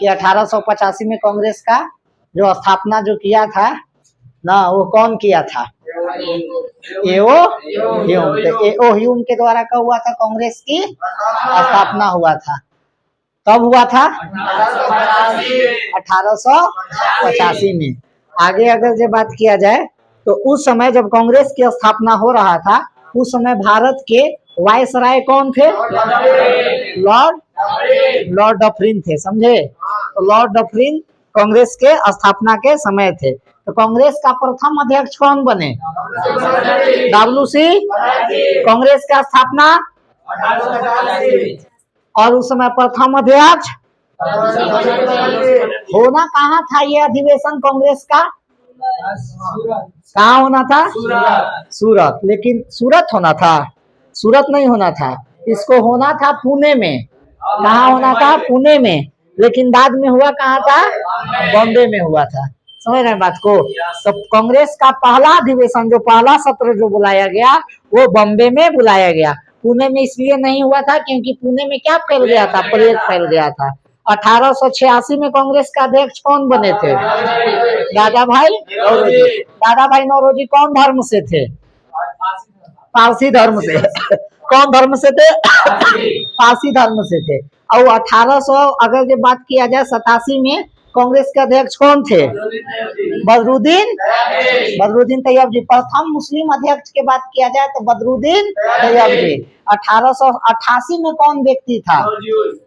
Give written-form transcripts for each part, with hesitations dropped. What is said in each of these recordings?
कि 1885 में कांग्रेस का जो स्थापना जो किया था ना, वो कौन किया था? एओ ह्यूम। तो एओ ह्यूम के द्वारा कब हुआ था कांग्रेस की स्थापना हुआ था? कब हुआ था? 1885 में। आगे अगर जो बात किया जाए तो उस समय जब कांग्रेस की स्थापना हो रहा था, उस समय भारत के वायसराय कौन थे? लॉर्ड डफरिन थे, समझे? तो लॉर्ड डफरिन कांग्रेस के स्थापना के समय थे। तो कांग्रेस का प्रथम अध्यक्ष कौन बने? WC। कांग्रेस का स्थापना और उस समय प्रथम अध्यक्ष होना कहाँ था? ये अधिवेशन कांग्रेस का कहाँ होना था? सूरत। लेकिन सूरत होना था, सूरत नहीं होना था, इसको होना था पुणे में। कहाँ होना था? पुणे में। लेकिन बाद में हुआ कहाँ था? बॉम्बे में हुआ था। समझ रहे हैं बात को? तो कांग्रेस का पहला अधिवेशन, जो पहला सत्र जो बुलाया गया, वो बॉम्बे में बुलाया गया। पुणे में इसलिए नहीं हुआ था क्योंकि पुणे में क्या फैल गया था? प्लेग फैल गया था। 1886 में कांग्रेस का अध्यक्ष कौन बने थे? दादा भाई नौरोजी। दादा भाई नौरोजी कौन धर्म से थे? पारसी धर्म से। कौन धर्म से थे? पारसी धर्म से थे। और 1800 अगर जो बात किया जाए 87 में कांग्रेस के अध्यक्ष कौन थे? बदरुद्दीन तैयब जी। प्रथम मुस्लिम अध्यक्ष की बात किया जाए तो बदरुद्दीन तैयब जी। 1888 में कौन व्यक्ति था?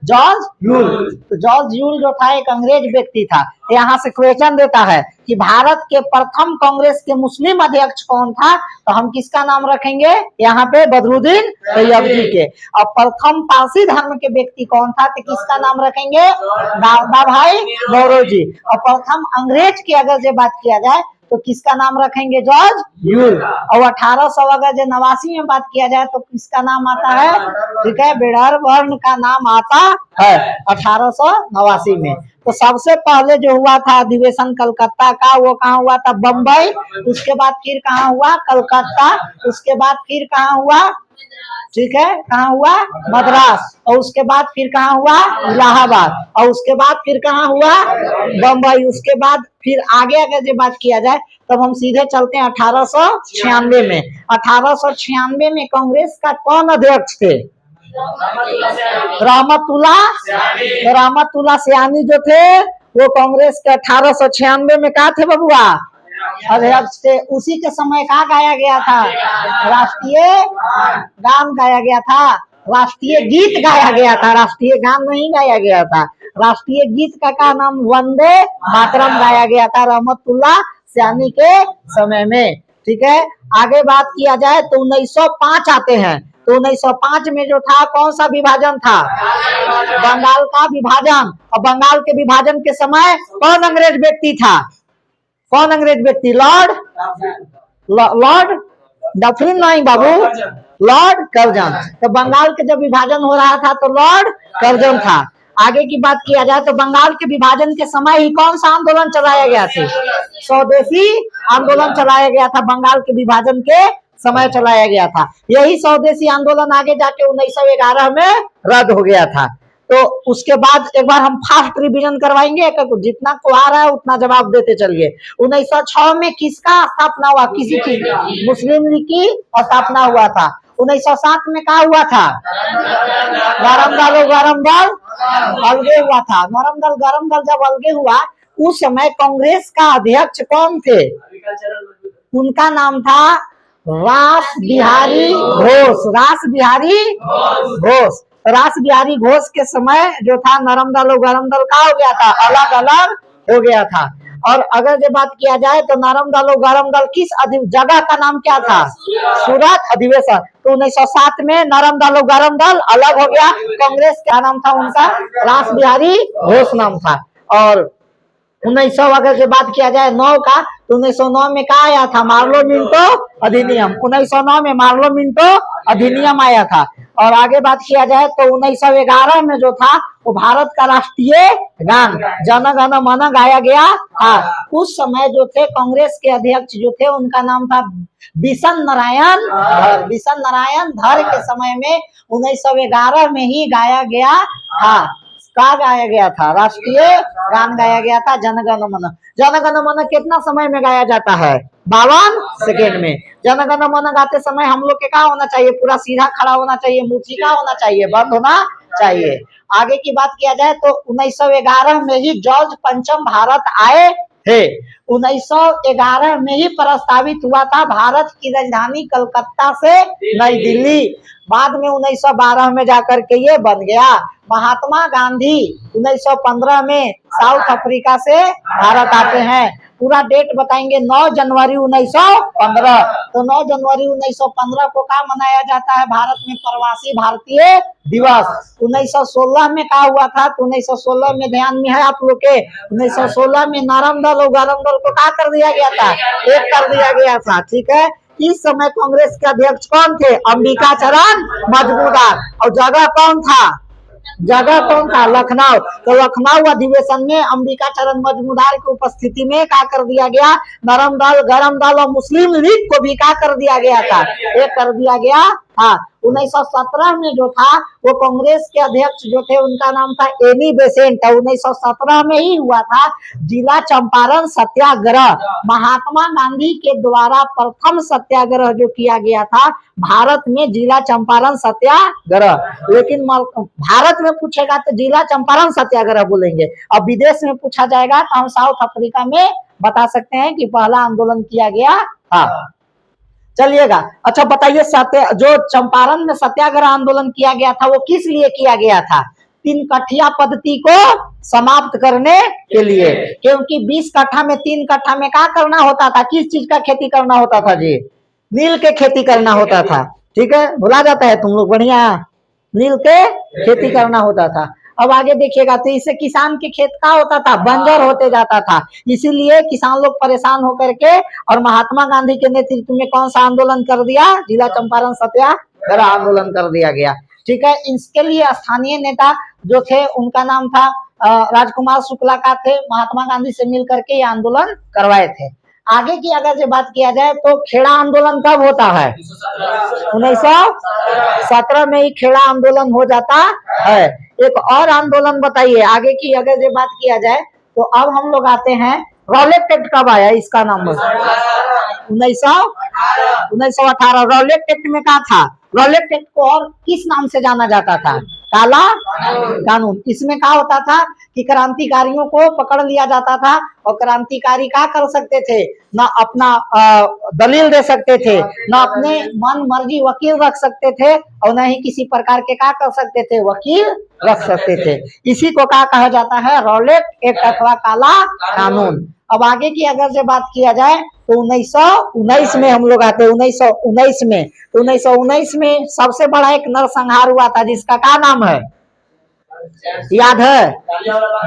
George Yule. तो जॉर्ज यूल जो था एक अंग्रेज व्यक्ति था। यहाँ से क्वेश्चन देता है कि भारत के प्रथम कांग्रेस के मुस्लिम अध्यक्ष कौन था? तो हम किसका नाम रखेंगे यहाँ पे? बदरुद्दीन तैयब जी के। और प्रथम पारसी धर्म के व्यक्ति कौन था? तो किसका नाम रखेंगे? दादा भाई नौरोजी। और प्रथम अंग्रेज की अगर जो बात किया जाए तो किसका नाम रखेंगे? George Yule. और 1800 अगर जो 89 में बात किया जाए तो किसका नाम आता है? ठीक है, बेडरबर्न का नाम आता है 1889 में। तो सबसे पहले जो हुआ था अधिवेशन कलकत्ता का, वो कहाँ हुआ था? बम्बई। उसके बाद फिर कहाँ हुआ? कलकत्ता। उसके बाद फिर कहाँ हुआ? ठीक है, कहाँ हुआ? मद्रास। और उसके बाद फिर कहाँ हुआ? इलाहाबाद। और उसके बाद फिर कहाँ हुआ? बम्बई। उसके बाद फिर आगे अगर जो बात किया जाए तब हम सीधे चलते हैं 1896 में। 1896 में कांग्रेस का कौन अध्यक्ष थे? रहमतुल्लाह सयानी जो थे वो कांग्रेस के 1896 में कहा थे बबुआ? अध्यक्ष थे। उसी के समय कहा गाया गया था? राष्ट्रीय गान गाया गया था, राष्ट्रीय गीत गाया गया था, राष्ट्रीय गान नहीं गाया गया था। राष्ट्रीय गीत का नाम वंदे मातरम गाया गया था रहमतुल्लाह सयानी के समय में। ठीक है, आगे बात किया जाए तो 1905 आते हैं। तो 1905 में जो था कौन सा विभाजन था? बंगाल का विभाजन। और बंगाल के विभाजन के समय कौन अंग्रेज व्यक्ति था? कौन अंग्रेज व्यक्ति? लॉर्ड डफरिन नहीं बाबू, लॉर्ड कर्जन। तो बंगाल के जब विभाजन हो रहा था तो लॉर्ड कर्जन था। आगे की बात किया जाए तो बंगाल के विभाजन के समय ही कौन सा आंदोलन चलाया गया था? स्वदेशी आंदोलन चलाया गया था। बंगाल के विभाजन के समय चलाया गया था। यही स्वदेशी आंदोलन आगे जाके 1911 में रद्द हो गया था। तो उसके बाद एक बार हम फास्ट रिवीजन करवाएंगे, जितना को आ रहा है उतना जवाब देते चलिए। 1906 में किसका स्थापना हुआ? किसी चीज? मुस्लिम लीग की स्थापना हुआ था। 1907 में क्या हुआ था? गरम दल अलगे हुआ था। गरम दल जब अलगे हुआ उस समय कांग्रेस का अध्यक्ष कौन थे? उनका नाम था रास बिहारी घोष। रास बिहारी घोष के समय जो था नरम दल और गरम दल का हो गया था? अलग अलग हो गया था। और अगर जो बात किया जाए तो नरम दल और गरम दल किस जगह का नाम क्या था? सूरत अधिवेशन। तो 1907 में नरम दल और गरम दल अलग हो गया। कांग्रेस क्या नाम था उनका? रास बिहारी घोष नाम था। और 1900 अगर जो बात किया जाए 9 का तो 1909 में क्या आया था? मार्लो मिंटो अधिनियम। 1909 में मार्लो मिंटो अधिनियम आया था। और आगे बात किया जाए तो 1911 में जो था वो भारत का राष्ट्रीय गान जन गण मन गाया गया था। उस समय जो थे कांग्रेस के अध्यक्ष जो थे उनका नाम था बिशन नारायण धर। बिशन नारायण धर के समय में 1911 में ही गाया गया था। का गाया गया था? राष्ट्रीय गान गाया गया था, जनगण मन। जनगण मन कितना समय में गाया जाता है? 52 सेकेंड में। जनगण मन गाते समय हम लोग के क्या होना चाहिए? पूरा सीधा खड़ा होना चाहिए, मूर्ति का होना चाहिए, बंद होना चाहिए। आगे की बात किया जाए तो 1911 में ही जॉर्ज पंचम भारत आए थे। 1911 में ही प्रस्तावित हुआ था भारत की राजधानी कलकत्ता से नई दिल्ली। बाद में 1912 में जाकर के ये बन गया। महात्मा गांधी 1915 में साउथ अफ्रीका से भारत आते हैं। पूरा डेट बताएंगे, 9 जनवरी 1915। तो 9 जनवरी 1915 को क्या मनाया जाता है भारत में? प्रवासी भारतीय दिवस। 1916 में क्या हुआ था? तो 1916 में ध्यान में है आप लोग के, 1916 में नरम दल और गरम दल को क्या कर दिया गया था? एक कर दिया गया था। ठीक है, इस समय कांग्रेस के अध्यक्ष कौन थे? अंबिका चरण मजमूदार। और जगह कौन था? लखनऊ। तो लखनऊ अधिवेशन में अंबिका चरण मजमूदार की उपस्थिति में क्या कर दिया गया? नरम दल, गरम दल और मुस्लिम लीग को भी क्या कर दिया गया था? एक कर दिया गया था। 1917 में जो था वो कांग्रेस के अध्यक्ष जो थे उनका नाम था एनी बेसेंट। 1917 में ही हुआ था जिला चंपारण सत्याग्रह। महात्मा गांधी के द्वारा प्रथम सत्याग्रह जो किया गया था भारत में, जिला चंपारण सत्याग्रह। लेकिन भारत में पूछेगा तो जिला चंपारण सत्याग्रह बोलेंगे, और विदेश में पूछा जाएगा तो हम साउथ अफ्रीका में बता सकते हैं कि पहला आंदोलन किया गया था। चलिएगा, अच्छा बताइए, जो चंपारण में सत्याग्रह आंदोलन किया गया था वो किस लिए किया गया था? 3 कट्ठिया पद्धति को समाप्त करने के लिए। क्योंकि 20 कट्ठा में 3 कट्ठा में क्या करना होता था? किस चीज का खेती करना होता था जी? नील के खेती करना होता था। ठीक है, भुला जाता है तुम लोग, बढ़िया। नील के खेती करना होता था। अब आगे देखिएगा तो इससे किसान के खेत का होता था? बंजर होते जाता था। इसीलिए किसान लोग परेशान होकर के और महात्मा गांधी के नेतृत्व में कौन सा आंदोलन कर दिया? जिला चंपारण सत्याग्रह आंदोलन कर दिया गया। ठीक है, इसके लिए स्थानीय नेता जो थे उनका नाम था राजकुमार शुक्ला का थे। महात्मा गांधी से मिल करके ये आंदोलन करवाए थे। आगे की अगर जो बात किया जाए तो खेड़ा आंदोलन कब होता है? 1917 में ही खेड़ा आंदोलन हो जाता है। एक और आंदोलन बताइए आगे की अगर जो बात किया जाए तो अब हम लोग आते हैं, रॉलेट एक्ट कब आया? इसका नाम 1918। रॉलेट एक्ट में क्या था? रॉलेट एक्ट को और किस नाम से जाना जाता था? काला कानून। इसमें क्या होता था कि क्रांतिकारियों को पकड़ लिया जाता था और क्रांतिकारी क्या कर सकते थे? ना अपना दलील दे सकते थे, ना अपने मन मर्जी वकील रख सकते थे, और न ही किसी प्रकार के क्या कर सकते थे? वकील रख सकते थे। इसी को क्या कहा जाता है? रॉलेट एक्ट अथवा काला कानून। अब आगे की अगर से बात किया जाए तो 1919 में हम लोग आते हैं। 1919 में 1919 में सबसे बड़ा एक नरसंहार हुआ था जिसका क्या नाम है? याद है?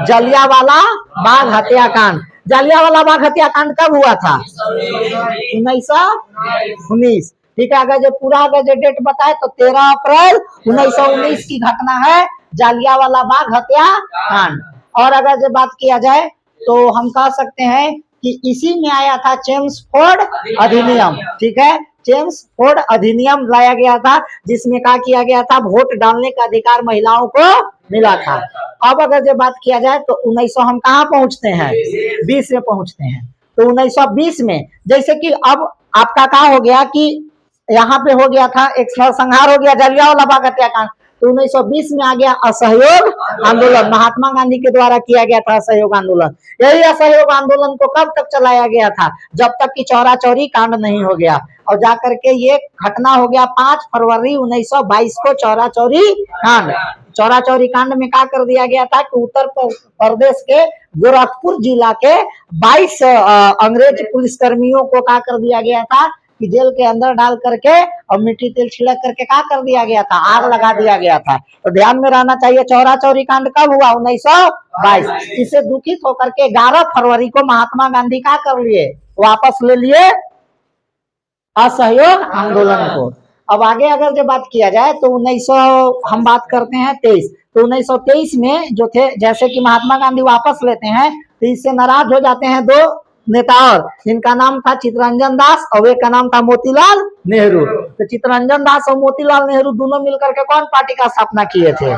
जलियांवाला बाग हत्याकांड। जलियांवाला बाग हत्याकांड कब हुआ था? 1919। ठीक है, अगर जो पूरा अगर जो डेट बताए तो 13 अप्रैल 1919 की घटना है जलियांवाला बाग हत्याकांड। और अगर जो बात किया जाए तो हम कह सकते हैं कि इसी में आया था चेम्सफोर्ड अधिनियम। ठीक है, चेम्सफोर्ड अधिनियम लाया गया था जिसमें क्या किया गया था? वोट डालने का अधिकार महिलाओं को मिला था। अब अगर जो बात किया जाए तो 1900 हम कहाँ पहुंचते हैं? 20 में पहुंचते हैं। तो 1920 में जैसे कि अब आपका क्या हो गया कि यहाँ पे हो गया था एक नरसंहार हो गया, जलियांवाला बाग हत्याकांड। तो 1920 में आ गया असहयोग आंदोलन। महात्मा गांधी के द्वारा किया गया था असहयोग आंदोलन। यही असहयोग आंदोलन को कब तक चलाया गया था? जब तक कि चौरा चौरी कांड नहीं हो गया। और जाकर के ये घटना हो गया 5 फरवरी 1922 को चौरा चौरी कांड। चौरा चौरी कांड में क्या कर दिया गया था कि उत्तर प्रदेश के गोरखपुर जिला के 22 अंग्रेज पुलिसकर्मियों को क्या कर दिया गया था कि जेल के अंदर डाल करके और मिट्टी तेल छिड़क करके क्या कर दिया गया था? आग लगा दिया गया था। तो ध्यान में रहना चाहिए चौरा चौरी कांड कब हुआ? 1922। इससे दुखित होकर के 11 फरवरी को महात्मा गांधी क्या कर लिए? वापस ले लिए असहयोग आंदोलन को। अब आगे अगर जो बात किया जाए तो 1900 हम बात करते हैं 23। तो 1923 में जो थे, जैसे कि महात्मा गांधी वापस लेते हैं तो इससे नाराज हो जाते हैं 2 नेता और जिनका नाम था चित्तरंजन दास और एक का नाम था मोतीलाल नेहरू। तो चित्तरंजन दास और मोतीलाल नेहरू दोनों मिलकर के कौन पार्टी का स्थापना किए थे?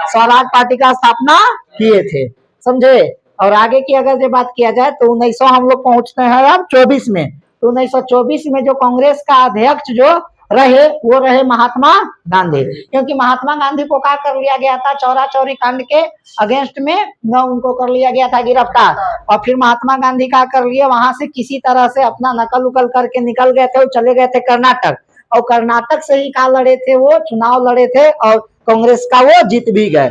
स्वराज पार्टी का स्थापना किए थे, समझे। और आगे की अगर जो बात किया जाए तो 1900 हम लोग पहुंचते हैं अब 24 में। तो 1924 में जो कांग्रेस का अध्यक्ष जो रहे वो रहे महात्मा गांधी, क्योंकि महात्मा गांधी को क्या कर लिया गया था, चौरा चौरी कांड के अगेंस्ट में न उनको कर लिया गया था गिरफ्तार। और फिर महात्मा गांधी क्या कर लिए, वहां से किसी तरह से अपना नकल उकल करके निकल गए थे, वो चले गए थे कर्नाटक। और कर्नाटक से ही क्या लड़े थे, वो चुनाव लड़े थे और कांग्रेस का वो जीत भी गए।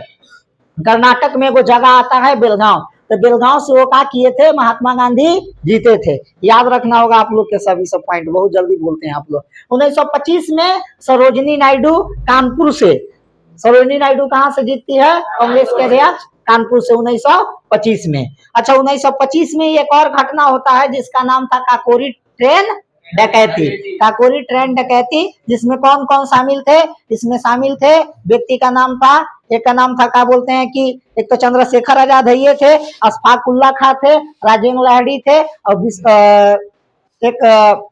कर्नाटक में वो जगह आता है बेलगांव, तो बेलगांव से वो क्या किए थे, महात्मा गांधी जीते थे। याद रखना होगा आप लोग के सभी सब पॉइंट, बहुत जल्दी बोलते हैं आप लोग। 1925 में सरोजिनी नायडू कानपुर से, सरोजिनी नायडू कहां से जीतती है, कांग्रेस के अध्यक्ष कानपुर से 1925 में। अच्छा 1925 में एक और घटना होता है जिसका नाम था काकोरी ट्रेन डकैती। काकोरी ट्रेन डकैती, जिसमें कौन कौन शामिल थे, इसमें शामिल थे, व्यक्ति का नाम था, एक का नाम था क्या बोलते हैं कि एक तो चंद्रशेखर आजाद है ये थे, अशफाक उल्ला खां थे, राजेंद्र लाहिड़ी थे और एक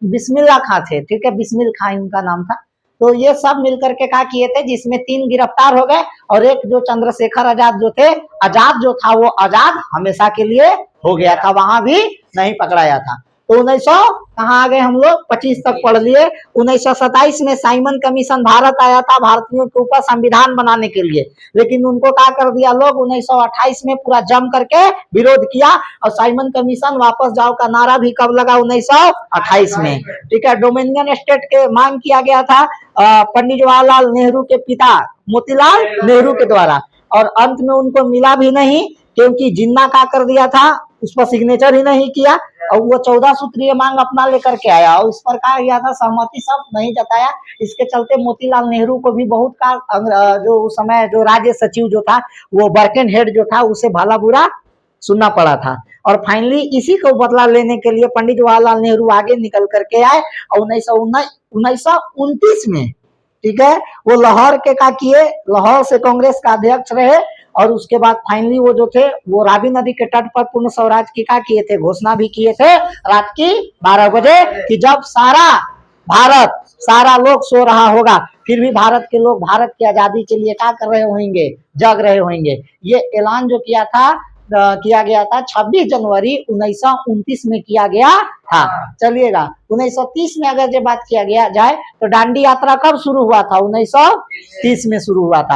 बिस्मिल्ला खां थे, ठीक है, बिस्मिल खां इनका नाम था। तो ये सब मिलकर के क्या किए थे, जिसमें 3 गिरफ्तार हो गए और एक जो चंद्रशेखर आजाद जो थे, आजाद जो था वो आजाद हमेशा के लिए हो गया था, वहां भी नहीं पकड़ाया था। तो 1900 कहाँ आ गए हम लोग, 25 तक पढ़ लिए। 1927 में साइमन कमीशन भारत आया था भारतीयों के ऊपर संविधान बनाने के लिए, लेकिन उनको क्या कर दिया लोग, 1928 में पूरा जम करके विरोध किया और साइमन कमीशन वापस जाओ का नारा भी कब लगा, 1928 में, ठीक है। डोमिनियन स्टेट के मांग किया गया था पंडित जवाहरलाल नेहरू के पिता मोतीलाल नेहरू के द्वारा, और अंत में उनको मिला भी नहीं, क्योंकि जिन्ना का कर दिया था, उस पर सिग्नेचर ही नहीं किया और वो 14 सूत्रीय मांग अपना लेकर के आया और उस पर कहा गया था सहमति सब नहीं जताया। इसके चलते मोतीलाल नेहरू को भी बहुत का जो उस समय जो राज्य सचिव जो था वो बर्कन हेड जो था उसे भला बुरा सुनना पड़ा था। और फाइनली इसी को बदला लेने के लिए पंडित जवाहरलाल नेहरू आगे निकल करके आए और 1929 में, ठीक है, वो लाहौर के का किए, लाहौर से कांग्रेस का अध्यक्ष रहे और उसके बाद फाइनली वो जो थे वो रावी नदी के तट पर पूर्ण स्वराज की क्या किए थे, घोषणा भी किए थे रात की 12 बजे कि जब सारा भारत, सारा लोग सो रहा होगा फिर भी भारत के लोग भारत की आजादी के लिए क्या कर रहे होंगे, जग रहे होंगे। ये ऐलान जो किया गया था 26 जनवरी 1929 में किया गया था। चलिएगा 1930 में अगर जो बात किया गया जाए तो दांडी यात्रा कब शुरू हुआ था, 1930 में शुरू हुआ था।